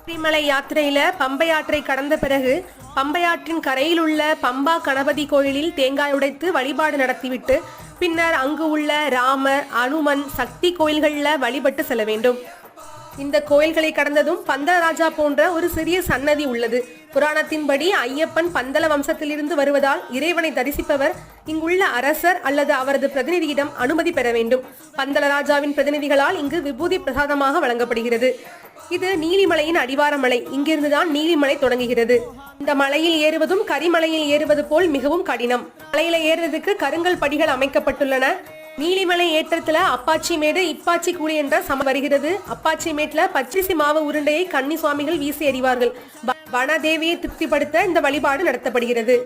சபரிமலை யாத்திரையில பம்பை ஆற்றை கடந்த பிறகு பம்பையாற்றின் கரையில் உள்ள பம்பா கணபதி கோயிலில் தேங்காய் உடைத்து வழிபாடு நடத்திவிட்டு பின்னர் அங்கு உள்ள ராமர், அனுமன், சக்தி கோயில்களில் வழிபட்டு செல்ல வேண்டும். இந்த கோயில்களை கடந்ததும் பந்தலராஜா போன்ற ஒரு சிறிய சன்னதி உள்ளது. புராணத்தின்படி ஐயப்பன் பந்தல வம்சத்திலிருந்து வருவதால் இறைவனை தரிசிப்பவர் இங்குள்ள அரசர் அல்லது அவரது பிரதிநிதியிடம் அனுமதி பெற வேண்டும். பந்தலராஜாவின் பிரதிநிதிகளால் இங்கு விபூதி பிரசாதமாக வழங்கப்படுகிறது. இது நீலிமலையின் அடிவார மலை. இங்கிருந்துதான் நீலிமலை தொடங்குகிறது. இந்த மலையில் ஏறுவதும் கரிமலையில் ஏறுவது போல் மிகவும் கடினம். மலையில ஏறுவதற்கு கருங்கல் படிகள் அமைக்கப்பட்டுள்ளன. நீலிமலை ஏற்றத்துல அப்பாச்சி மேடு, இப்பாச்சி கூலி என்ற சம வருகிறது. அப்பாச்சி மேட்ல பச்சரிசி மாவு உருண்டையை கன்னி சுவாமிகள் வீசி எறிவார்கள். வனதேவியை திருப்திப்படுத்த இந்த வழிபாடு நடத்தப்படுகிறது.